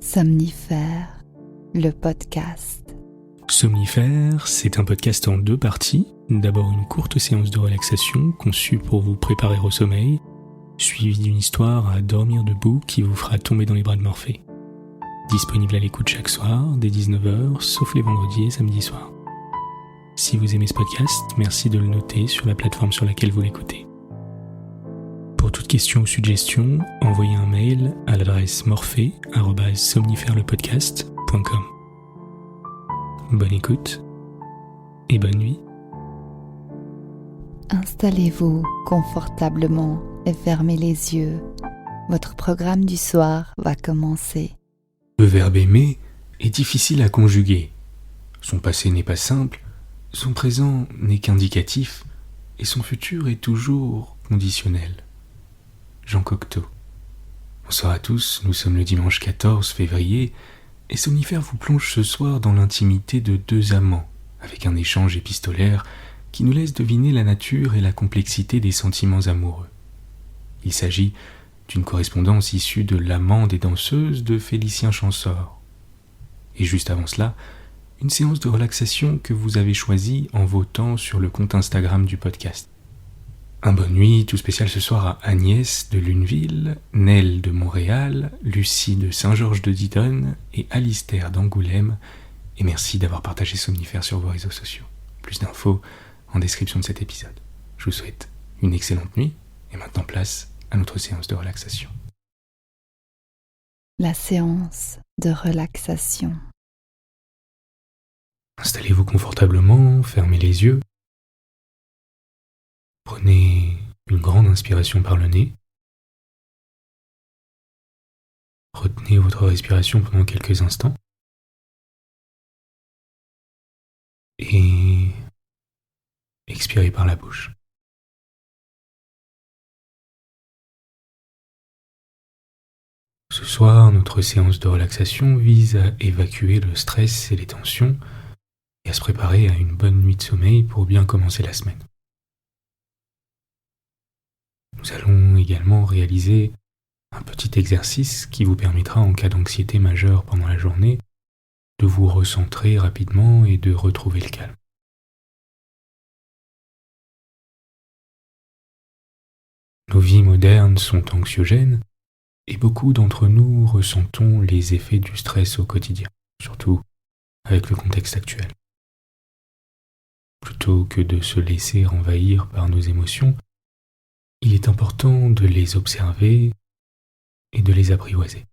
Somnifère, le podcast. Somnifère, c'est un podcast en 2 parties. D'abord une courte séance de relaxation conçue pour vous préparer au sommeil, suivie d'une histoire à dormir debout qui vous fera tomber dans les bras de Morphée. Disponible à l'écoute chaque soir, dès 19h, sauf les vendredis et samedis soirs. Si vous aimez ce podcast, merci de le noter sur la plateforme sur laquelle vous l'écoutez. Pour toute question ou suggestion, envoyez un mail à l'adresse morphée@somnifèrelepodcast.com. Bonne écoute et bonne nuit. Installez-vous confortablement et fermez les yeux. Votre programme du soir va commencer. Le verbe aimer est difficile à conjuguer. Son passé n'est pas simple, son présent n'est qu'indicatif, et son futur est toujours conditionnel. Jean Cocteau. Bonsoir à tous, nous sommes le dimanche 14 février, et Somnifère vous plonge ce soir dans l'intimité de 2 amants, avec un échange épistolaire qui nous laisse deviner la nature et la complexité des sentiments amoureux. Il s'agit d'une correspondance issue de L'amant des danseuses de Félicien Champsaur. Et juste avant cela, une séance de relaxation que vous avez choisie en votant sur le compte Instagram du podcast. Un bonne nuit tout spécial ce soir à Agnès de Lunéville, Nell de Montréal, Lucie de Saint-Georges de Didonne et Alistair d'Angoulême, et merci d'avoir partagé Somnifère sur vos réseaux sociaux. Plus d'infos en description de cet épisode. Je vous souhaite une excellente nuit, et maintenant place à notre séance de relaxation. La séance de relaxation. Installez-vous confortablement, fermez les yeux. Prenez une grande inspiration par le nez. Retenez votre respiration pendant quelques instants. Et expirez par la bouche. Ce soir, notre séance de relaxation vise à évacuer le stress et les tensions et à se préparer à une bonne nuit de sommeil pour bien commencer la semaine. Nous allons également réaliser un petit exercice qui vous permettra, en cas d'anxiété majeure pendant la journée, de vous recentrer rapidement et de retrouver le calme. Nos vies modernes sont anxiogènes et beaucoup d'entre nous ressentons les effets du stress au quotidien, surtout avec le contexte actuel. Plutôt que de se laisser envahir par nos émotions, il est important de les observer et de les apprivoiser.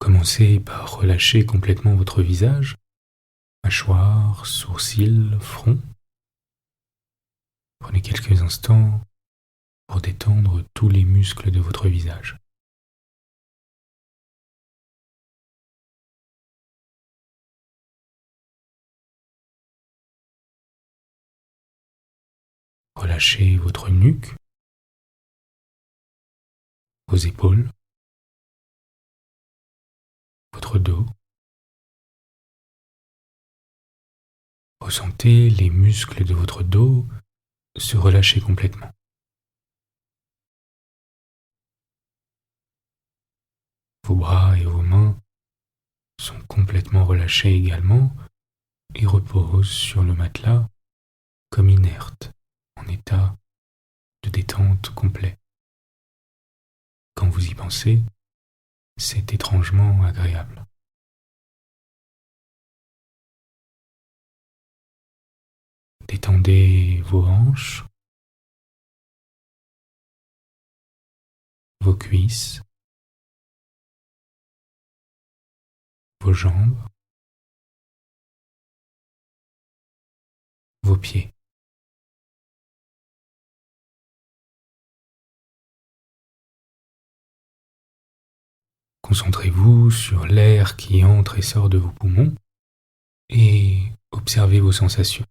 Commencez par relâcher complètement votre visage, mâchoire, sourcils, front. Prenez quelques instants pour détendre tous les muscles de votre visage. Relâchez votre nuque, vos épaules, votre dos. Ressentez les muscles de votre dos se relâcher complètement. Vos bras et vos mains sont complètement relâchés également et reposent sur le matelas comme inertes, en état de détente complet. Quand vous y pensez, c'est étrangement agréable. Détendez vos hanches, vos cuisses, vos jambes, vos pieds. Concentrez-vous sur l'air qui entre et sort de vos poumons et observez vos sensations.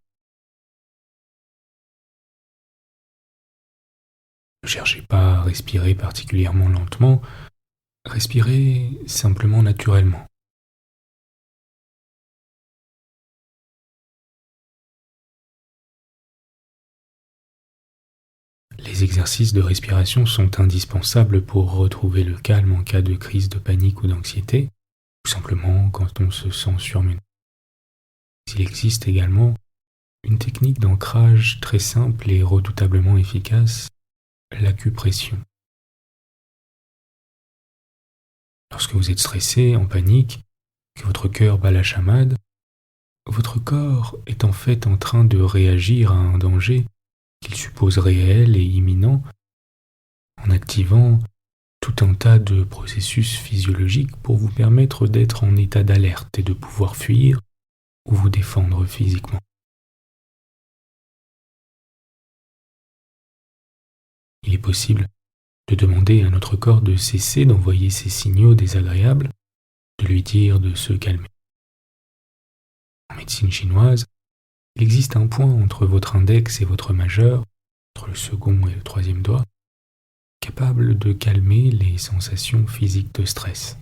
Ne cherchez pas à respirer particulièrement lentement, respirez simplement naturellement. Les exercices de respiration sont indispensables pour retrouver le calme en cas de crise de panique ou d'anxiété, ou simplement quand on se sent surmené. Il existe également une technique d'ancrage très simple et redoutablement efficace, l'acupression. Lorsque vous êtes stressé, en panique, que votre cœur bat la chamade, votre corps est en fait en train de réagir à un danger qu'il suppose réel et imminent en activant tout un tas de processus physiologiques pour vous permettre d'être en état d'alerte et de pouvoir fuir ou vous défendre physiquement. Il est possible de demander à notre corps de cesser d'envoyer ces signaux désagréables, de lui dire de se calmer. En médecine chinoise, il existe un point entre votre index et votre majeur, entre le second et le troisième doigt, capable de calmer les sensations physiques de stress.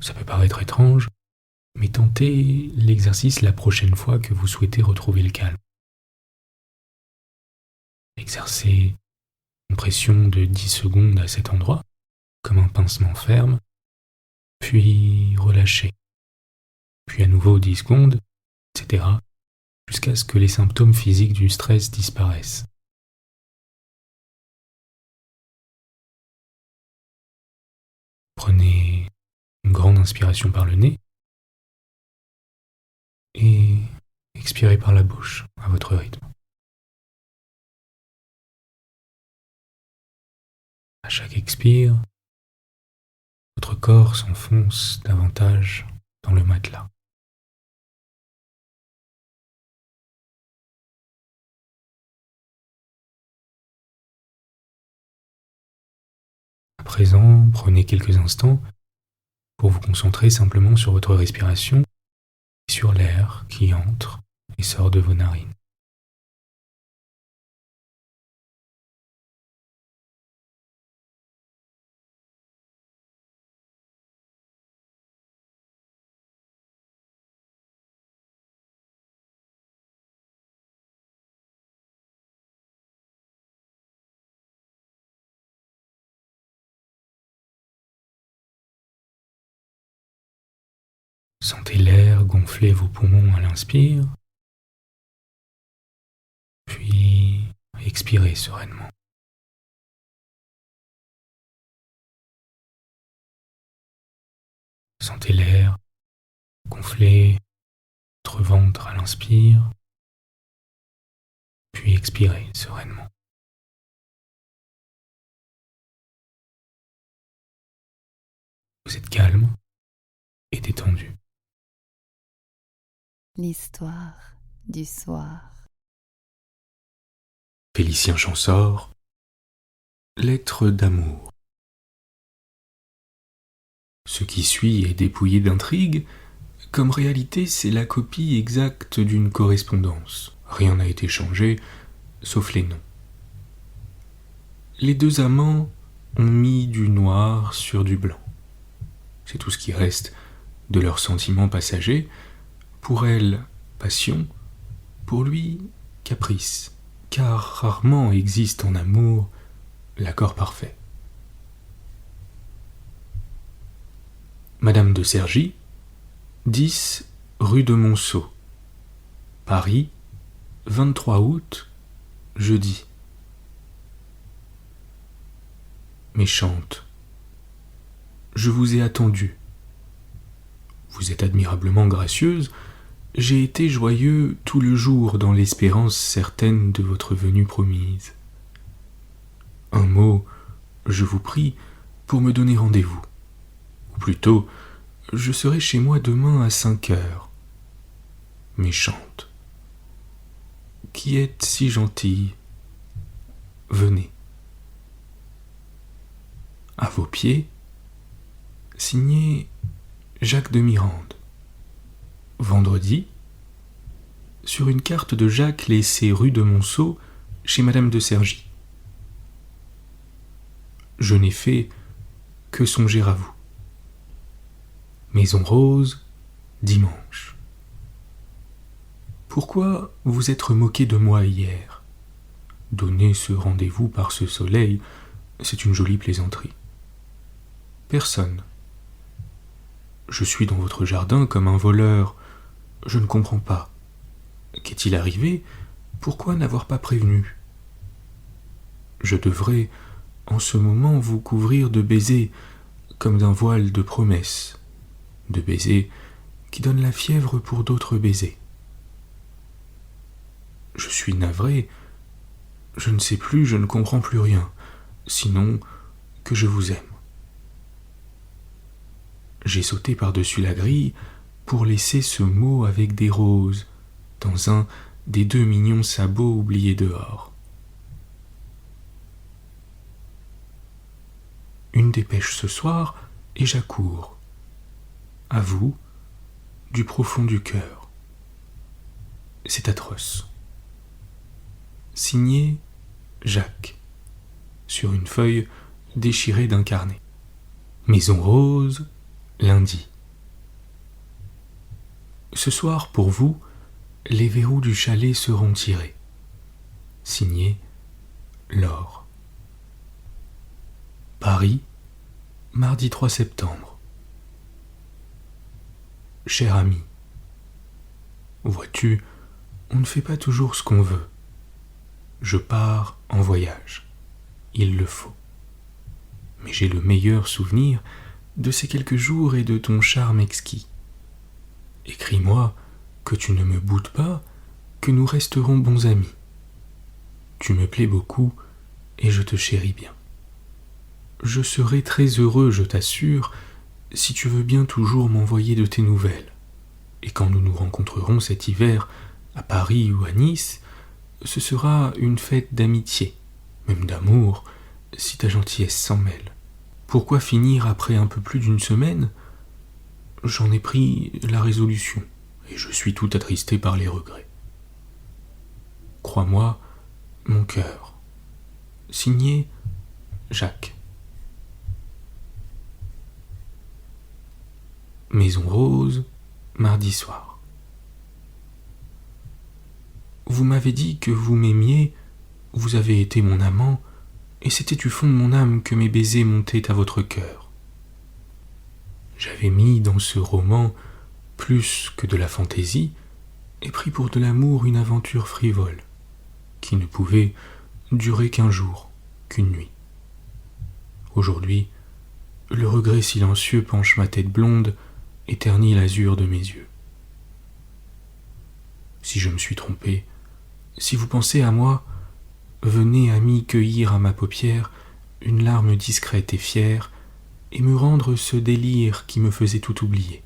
Ça peut paraître étrange, mais tentez l'exercice la prochaine fois que vous souhaitez retrouver le calme. Exercez une pression de 10 secondes à cet endroit, comme un pincement ferme, puis relâchez. Puis à nouveau 10 secondes, etc., jusqu'à ce que les symptômes physiques du stress disparaissent. Prenez une grande inspiration par le nez et expirez par la bouche à votre rythme. À chaque expire, votre corps s'enfonce davantage dans le matelas. À présent, prenez quelques instants pour vous concentrer simplement sur votre respiration et sur l'air qui entre et sort de vos narines. Sentez l'air gonfler vos poumons à l'inspire, puis expirez sereinement. Sentez l'air gonfler votre ventre à l'inspire, puis expirez sereinement. Vous êtes calme et détendu. L'histoire du soir. Félicien Champsaur, lettre d'amour. Ce qui suit est dépouillé d'intrigue, comme réalité c'est la copie exacte d'une correspondance. Rien n'a été changé, sauf les noms. Les deux amants ont mis du noir sur du blanc. C'est tout ce qui reste de leurs sentiments passagers. Pour elle, passion, pour lui, caprice, car rarement existe en amour l'accord parfait. Madame de Cergy, 10 rue de Monceau, Paris, 23 août, jeudi. Méchante, je vous ai attendue. Vous êtes admirablement gracieuse. J'ai été joyeux tout le jour dans l'espérance certaine de votre venue promise. Un mot, je vous prie, pour me donner rendez-vous. Ou plutôt, je serai chez moi demain à 5 heures. Méchante. Qui êtes si gentille. Venez. À vos pieds, signé Jacques de Mirande. Vendredi, sur une carte de Jacques laissée rue de Monceau chez Madame de Cergy. Je n'ai fait que songer à vous. Maison Rose, dimanche. Pourquoi vous être moqué de moi hier? Donner ce rendez-vous par ce soleil, c'est une jolie plaisanterie. Personne. Je suis dans votre jardin comme un voleur. Je ne comprends pas. Qu'est-il arrivé? Pourquoi n'avoir pas prévenu? Je devrais, en ce moment, vous couvrir de baisers, comme d'un voile de promesses, de baisers qui donnent la fièvre pour d'autres baisers. Je suis navré, je ne sais plus, je ne comprends plus rien, sinon que je vous aime. J'ai sauté par-dessus la grille pour laisser ce mot avec des roses dans un des 2 mignons sabots oubliés dehors. Une dépêche ce soir et j'accours. À vous, du profond du cœur. C'est atroce. Signé Jacques, sur une feuille déchirée d'un carnet. Maison Rose, lundi. Ce soir, pour vous, les verrous du chalet seront tirés. Signé Laure. Paris, mardi 3 septembre. Cher ami, vois-tu, on ne fait pas toujours ce qu'on veut. Je pars en voyage. Il le faut. Mais j'ai le meilleur souvenir de ces quelques jours et de ton charme exquis. Écris-moi que tu ne me boudes pas, que nous resterons bons amis. Tu me plais beaucoup et je te chéris bien. Je serai très heureux, je t'assure, si tu veux bien toujours m'envoyer de tes nouvelles. Et quand nous nous rencontrerons cet hiver à Paris ou à Nice, ce sera une fête d'amitié, même d'amour, si ta gentillesse s'en mêle. Pourquoi finir après un peu plus d'une semaine? J'en ai pris la résolution, et je suis tout attristé par les regrets. Crois-moi, mon cœur. Signé Jacques. Maison Rose, mardi soir. Vous m'avez dit que vous m'aimiez, vous avez été mon amant, et c'était du fond de mon âme que mes baisers montaient à votre cœur. J'avais mis dans ce roman plus que de la fantaisie, et pris pour de l'amour une aventure frivole, qui ne pouvait durer qu'un jour, qu'une nuit. Aujourd'hui, le regret silencieux penche ma tête blonde et ternit l'azur de mes yeux. Si je me suis trompé, si vous pensez à moi, venez, ami, cueillir à ma paupière une larme discrète et fière, et me rendre ce délire qui me faisait tout oublier.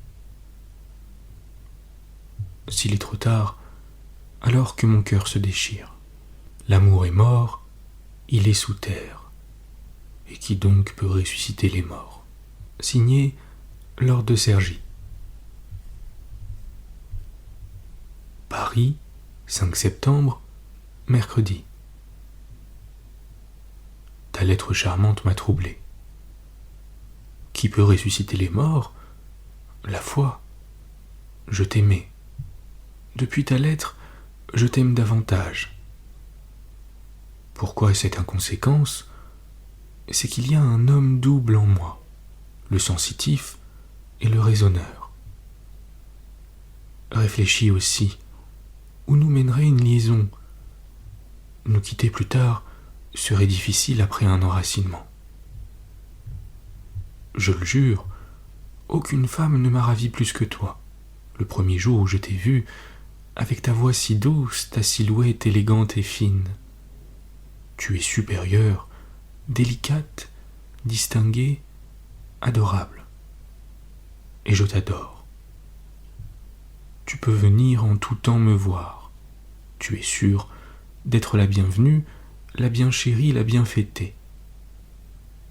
S'il est trop tard, alors que mon cœur se déchire. L'amour est mort, il est sous terre. Et qui donc peut ressusciter les morts? Signé Lord de Cergy. Paris, 5 septembre, mercredi. Ta lettre charmante m'a troublé. Qui peut ressusciter les morts? La foi. Je t'aimais. Depuis ta lettre, je t'aime davantage. Pourquoi cette inconséquence? C'est qu'il y a un homme double en moi, le sensitif et le raisonneur. Réfléchis aussi, où nous mènerait une liaison? Nous quitter plus tard serait difficile après un enracinement. Je le jure, aucune femme ne m'a ravi plus que toi. Le premier jour où je t'ai vu, avec ta voix si douce, ta silhouette élégante et fine. Tu es supérieure, délicate, distinguée, adorable. Et je t'adore. Tu peux venir en tout temps me voir. Tu es sûre d'être la bienvenue, la bien chérie, la bien fêtée.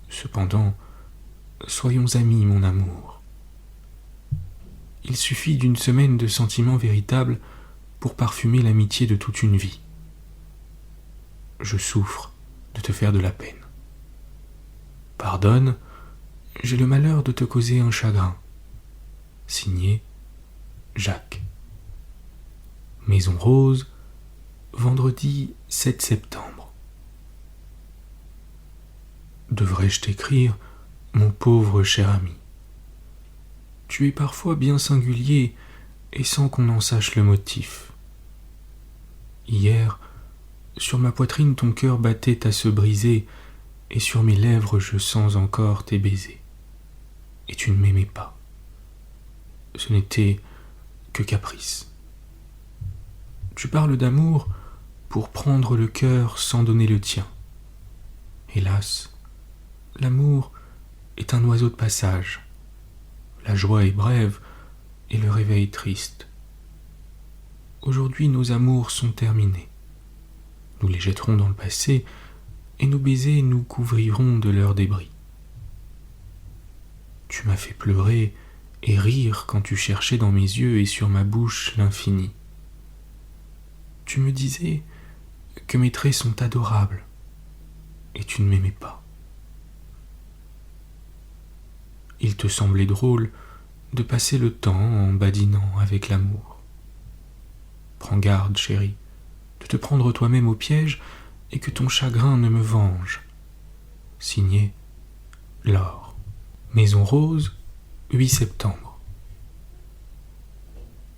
Cependant, soyons amis, mon amour. Il suffit d'une semaine de sentiments véritables pour parfumer l'amitié de toute une vie. Je souffre de te faire de la peine. Pardonne, j'ai le malheur de te causer un chagrin. Signé Jacques. Maison Rose, vendredi 7 septembre. Devrais-je t'écrire, mon pauvre cher ami? Tu es parfois bien singulier et sans qu'on en sache le motif. Hier, sur ma poitrine ton cœur battait à se briser et sur mes lèvres je sens encore tes baisers. Et tu ne m'aimais pas. Ce n'était que caprice. Tu parles d'amour pour prendre le cœur sans donner le tien. Hélas, l'amour est un oiseau de passage. La joie est brève et le réveil triste. Aujourd'hui, nos amours sont terminés. Nous les jetterons dans le passé et nos baisers nous couvriront de leurs débris. Tu m'as fait pleurer et rire quand tu cherchais dans mes yeux et sur ma bouche l'infini. Tu me disais que mes traits sont adorables et tu ne m'aimais pas. Il te semblait drôle de passer le temps en badinant avec l'amour. Prends garde, chérie, de te prendre toi-même au piège et que ton chagrin ne me venge. Signé Laure. Maison Rose, 8 septembre.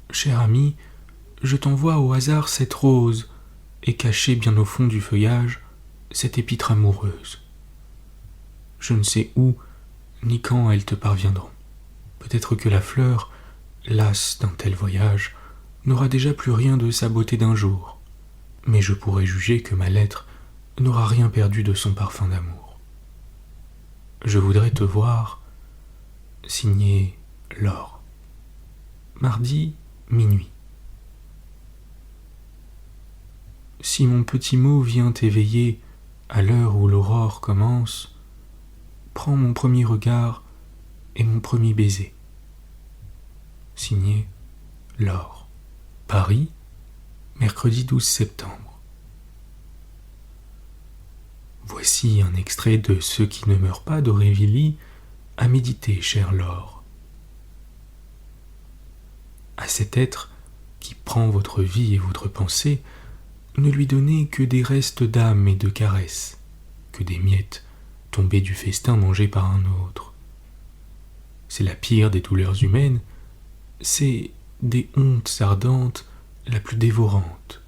Cher ami, je t'envoie au hasard cette rose et cachée bien au fond du feuillage, cette épître amoureuse. Je ne sais où ni quand elles te parviendront. Peut-être que la fleur, lasse d'un tel voyage, n'aura déjà plus rien de sa beauté d'un jour, mais je pourrais juger que ma lettre n'aura rien perdu de son parfum d'amour. Je voudrais te voir, signé Laure. Mardi, minuit. Si mon petit mot vient t'éveiller à l'heure où l'aurore commence, prends mon premier regard et mon premier baiser. Signé Laure. Paris, mercredi 12 septembre. Voici un extrait de Ceux qui ne meurent pas d'Aurevilly, à méditer, chère Laure. À cet être qui prend votre vie et votre pensée, ne lui donnez que des restes d'âme et de caresses, que des miettes tombées du festin mangé par un autre. C'est la pire des douleurs humaines, c'est des hontes ardentes la plus dévorante.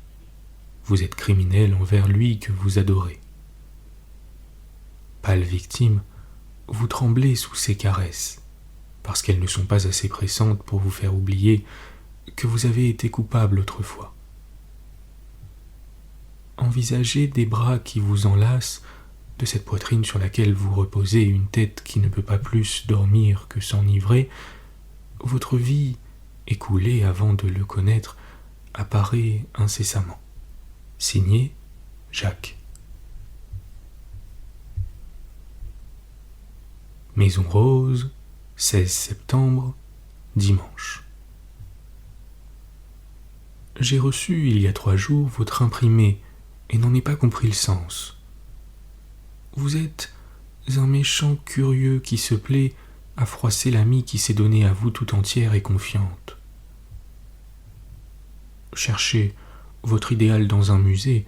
Vous êtes criminel envers lui que vous adorez. Pâle victime, vous tremblez sous ses caresses, parce qu'elles ne sont pas assez pressantes pour vous faire oublier que vous avez été coupable autrefois. Envisagez des bras qui vous enlacent, de cette poitrine sur laquelle vous reposez une tête qui ne peut pas plus dormir que s'enivrer. Votre vie, écoulée avant de le connaître, apparaît incessamment. Signé Jacques. Maison Rose, 16 septembre, dimanche. J'ai reçu il y a 3 jours votre imprimé et n'en ai pas compris le sens. Vous êtes un méchant curieux qui se plaît à froisser l'amie qui s'est donnée à vous tout entière et confiante. Cherchez votre idéal dans un musée,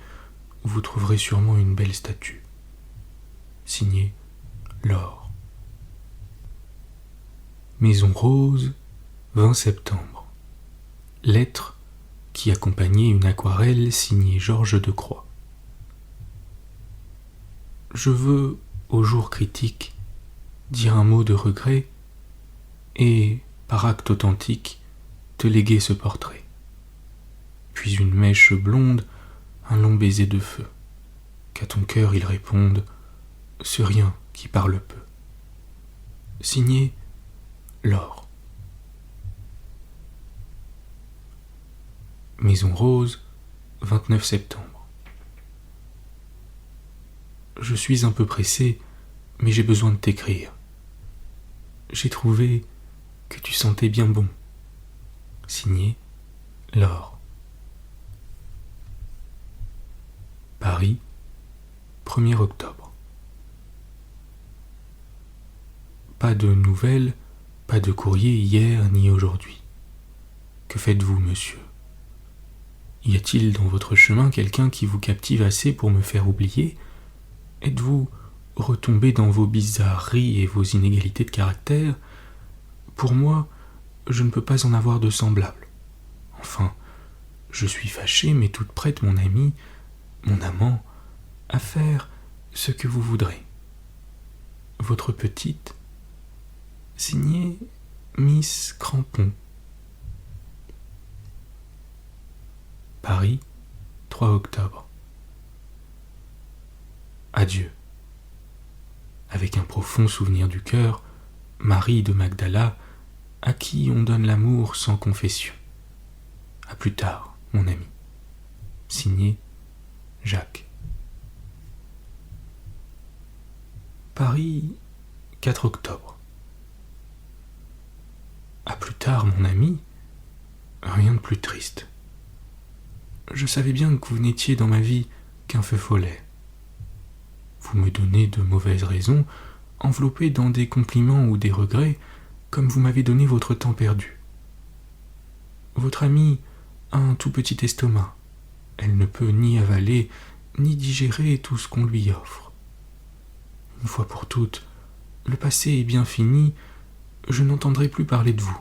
vous trouverez sûrement une belle statue. Signé Laure. Maison Rose, 20 septembre. Lettre qui accompagnait une aquarelle signée Georges Decroix. Je veux, au jour critique, dire un mot de regret et, par acte authentique, te léguer ce portrait. Puis une mèche blonde, un long baiser de feu, qu'à ton cœur il réponde, ce rien qui parle peu. Signé Laure. Maison Rose, 29 septembre. Je suis un peu pressé, mais j'ai besoin de t'écrire. J'ai trouvé que tu sentais bien bon. Signé Laure. Paris, 1er octobre. Pas de nouvelles, pas de courrier hier ni aujourd'hui. Que faites-vous, monsieur? Y a-t-il dans votre chemin quelqu'un qui vous captive assez pour me faire oublier? Êtes-vous retombé dans vos bizarreries et vos inégalités de caractère? Pour moi, je ne peux pas en avoir de semblable. Enfin, je suis fâchée, mais toute prête, mon ami, mon amant, à faire ce que vous voudrez. Votre petite, signée Miss Crampon. Paris, 3 octobre. Adieu. Avec un profond souvenir du cœur, Marie de Magdala, à qui on donne l'amour sans confession. À plus tard, mon ami. Signé Jacques. Paris, 4 octobre. À plus tard, mon ami, rien de plus triste. Je savais bien que vous n'étiez dans ma vie qu'un feu follet. Vous me donnez de mauvaises raisons, enveloppées dans des compliments ou des regrets, comme vous m'avez donné votre temps perdu. Votre amie a un tout petit estomac. Elle ne peut ni avaler, ni digérer tout ce qu'on lui offre. Une fois pour toutes, le passé est bien fini, je n'entendrai plus parler de vous.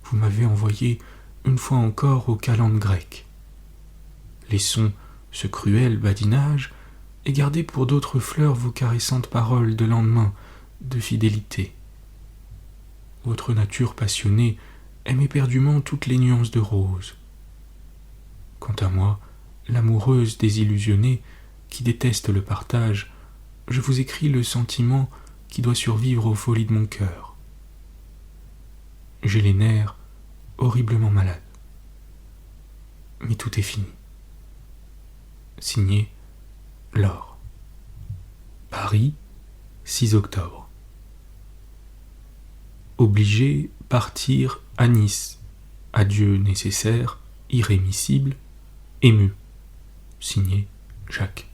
Vous m'avez envoyé une fois encore aux calendes grecques. Laissons ce cruel badinage et gardez pour d'autres fleurs vos caressantes paroles de lendemain de fidélité. Votre nature passionnée aime éperdument toutes les nuances de rose. Quant à moi, l'amoureuse désillusionnée, qui déteste le partage, je vous écris le sentiment qui doit survivre aux folies de mon cœur. J'ai les nerfs horriblement malades. Mais tout est fini. Signé Laure. Paris, 6 octobre. Obligé partir à Nice. Adieu nécessaire, irrémissible, ému. Signé Jacques.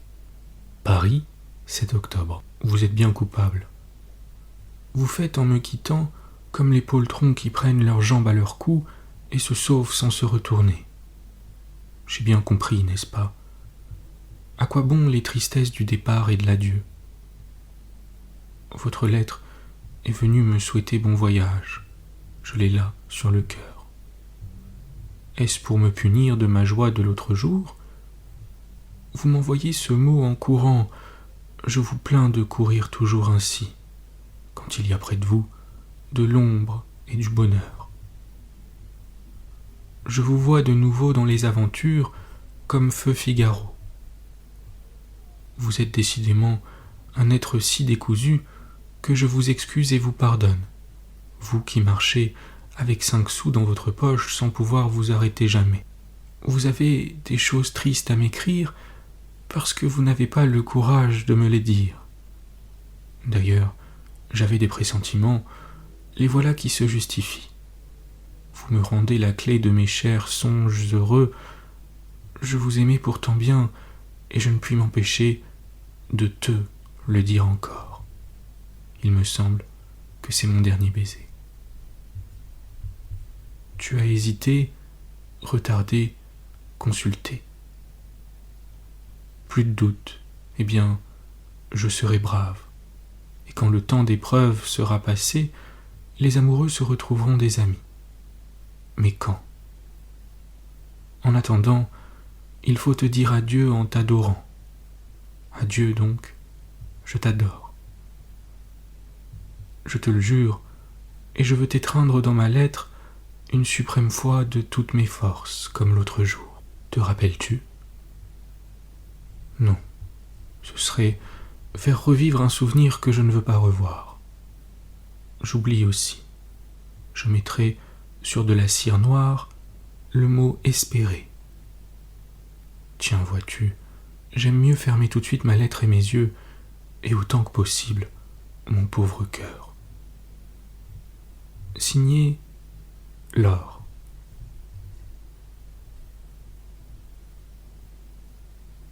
Paris, 7 octobre. Vous êtes bien coupable. Vous faites en me quittant comme les poltrons qui prennent leurs jambes à leur cou et se sauvent sans se retourner. J'ai bien compris, n'est-ce pas? À quoi bon les tristesses du départ et de l'adieu? Votre lettre est venue me souhaiter bon voyage. Je l'ai là, sur le cœur. Est-ce pour me punir de ma joie de l'autre jour? Vous m'envoyez ce mot en courant. Je vous plains de courir toujours ainsi, quand il y a près de vous de l'ombre et du bonheur. Je vous vois de nouveau dans les aventures comme feu Figaro. Vous êtes décidément un être si décousu que je vous excuse et vous pardonne, vous qui marchez avec 5 sous dans votre poche sans pouvoir vous arrêter jamais. Vous avez des choses tristes à m'écrire parce que vous n'avez pas le courage de me les dire. D'ailleurs, j'avais des pressentiments, les voilà qui se justifient. Vous me rendez la clé de mes chers songes heureux. Je vous aimais pourtant bien, et je ne puis m'empêcher de te le dire encore. Il me semble que c'est mon dernier baiser. Tu as hésité, retardé, consulté. Plus de doute, eh bien, je serai brave. Et quand le temps d'épreuve sera passé, les amoureux se retrouveront des amis. Mais quand? En attendant, il faut te dire adieu en t'adorant. Adieu donc, je t'adore. Je te le jure, et je veux t'étreindre dans ma lettre une suprême fois de toutes mes forces, comme l'autre jour. Te rappelles-tu? Non, ce serait faire revivre un souvenir que je ne veux pas revoir. J'oublie aussi. Je mettrai sur de la cire noire le mot « espérer ». Tiens, vois-tu, j'aime mieux fermer tout de suite ma lettre et mes yeux, et autant que possible, mon pauvre cœur. Signé Laure.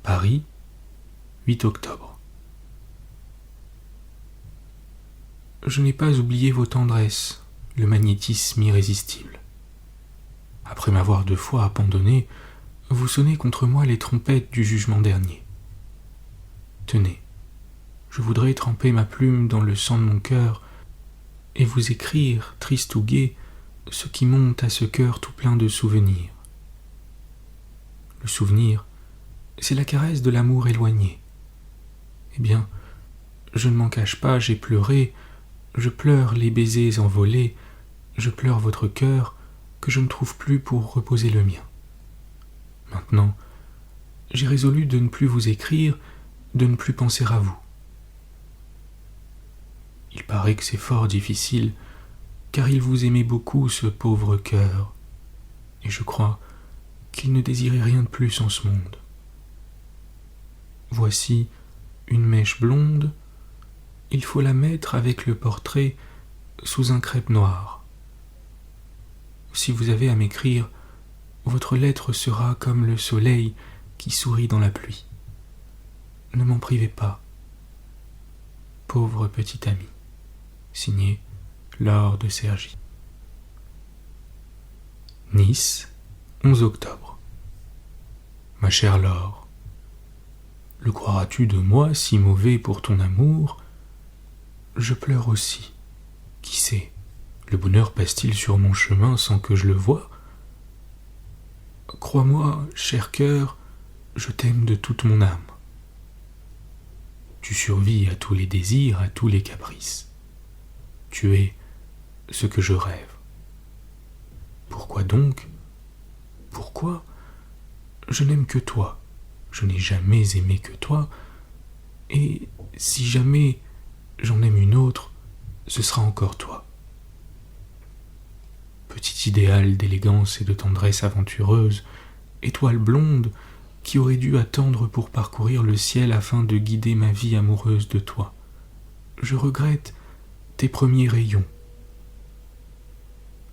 Paris, 8 octobre. Je n'ai pas oublié vos tendresses, le magnétisme irrésistible. Après m'avoir 2 fois abandonné, vous sonnez contre moi les trompettes du jugement dernier. Tenez, je voudrais tremper ma plume dans le sang de mon cœur et vous écrire, triste ou gai, ce qui monte à ce cœur tout plein de souvenirs. Le souvenir, c'est la caresse de l'amour éloigné. Eh bien, je ne m'en cache pas, j'ai pleuré, je pleure les baisers envolés, je pleure votre cœur que je ne trouve plus pour reposer le mien. Maintenant, j'ai résolu de ne plus vous écrire, de ne plus penser à vous. Il paraît que c'est fort difficile, car il vous aimait beaucoup, ce pauvre cœur, et je crois qu'il ne désirait rien de plus en ce monde. Voici une mèche blonde, il faut la mettre avec le portrait sous un crêpe noir. Si vous avez à m'écrire, votre lettre sera comme le soleil qui sourit dans la pluie. Ne m'en privez pas. Pauvre petit ami. Signé Laure de Cergy. Nice, 11 octobre. Ma chère Laure, le croiras-tu de moi si mauvais pour ton amour? Je pleure aussi. Qui sait, le bonheur passe-t-il sur mon chemin sans que je le voie? Crois-moi, cher cœur, je t'aime de toute mon âme. Tu survis à tous les désirs, à tous les caprices. Tu es ce que je rêve. Pourquoi donc? Pourquoi? Je n'aime que toi. Je n'ai jamais aimé que toi. Et si jamais j'en aime une autre, ce sera encore toi. Petit idéal d'élégance et de tendresse aventureuse, étoile blonde qui aurait dû attendre pour parcourir le ciel afin de guider ma vie amoureuse de toi. Je regrette tes premiers rayons.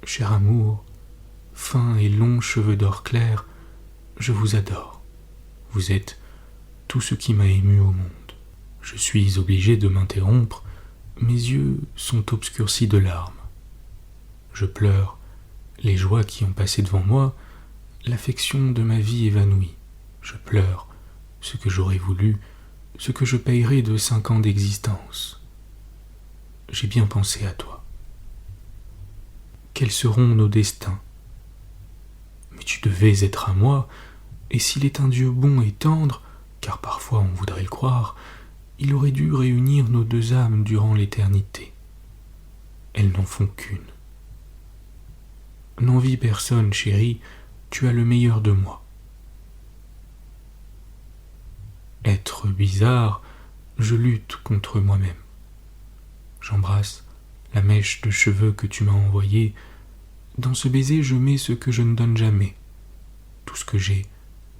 Cher amour, fins et longs cheveux d'or clair, je vous adore. Vous êtes tout ce qui m'a ému au monde. Je suis obligé de m'interrompre, mes yeux sont obscurcis de larmes. Je pleure les joies qui ont passé devant moi, l'affection de ma vie évanouie. Je pleure ce que j'aurais voulu, ce que je payerais de 5 ans d'existence. J'ai bien pensé à toi. Quels seront nos destins? Mais tu devais être à moi, et s'il est un Dieu bon et tendre, car parfois on voudrait le croire, il aurait dû réunir nos 2 âmes durant l'éternité. Elles n'en font qu'une. N'envie personne, chérie, tu as le meilleur de moi. Être bizarre, je lutte contre moi-même. J'embrasse la mèche de cheveux que tu m'as envoyée. Dans ce baiser, je mets ce que je ne donne jamais, tout ce que j'ai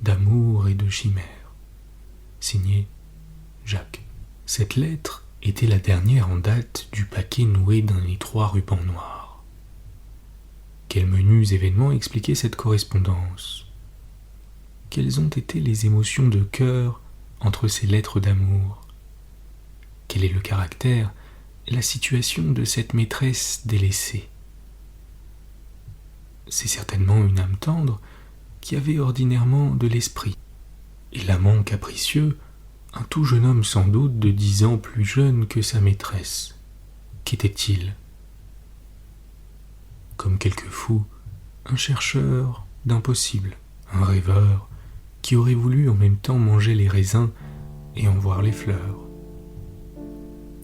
d'amour et de chimère. Signé Jacques. Cette lettre était la dernière en date du paquet noué d'un étroit ruban noir. Quels menus événements expliquaient cette correspondance? Quelles ont été les émotions de cœur entre ces lettres d'amour? Quel est le caractère, la situation de cette maîtresse délaissée? C'est certainement une âme tendre qui avait ordinairement de l'esprit, et l'amant capricieux, un tout jeune homme sans doute de 10 ans plus jeune que sa maîtresse. Qu'était-il? Comme quelques fous, un chercheur d'impossible, un rêveur qui aurait voulu en même temps manger les raisins et en voir les fleurs.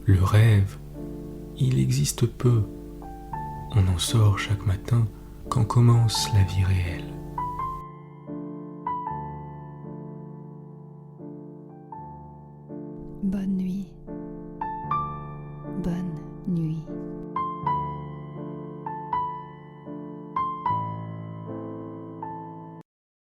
Le rêve, il existe peu. On en sort chaque matin quand commence la vie réelle. Bonne nuit. Bonne nuit.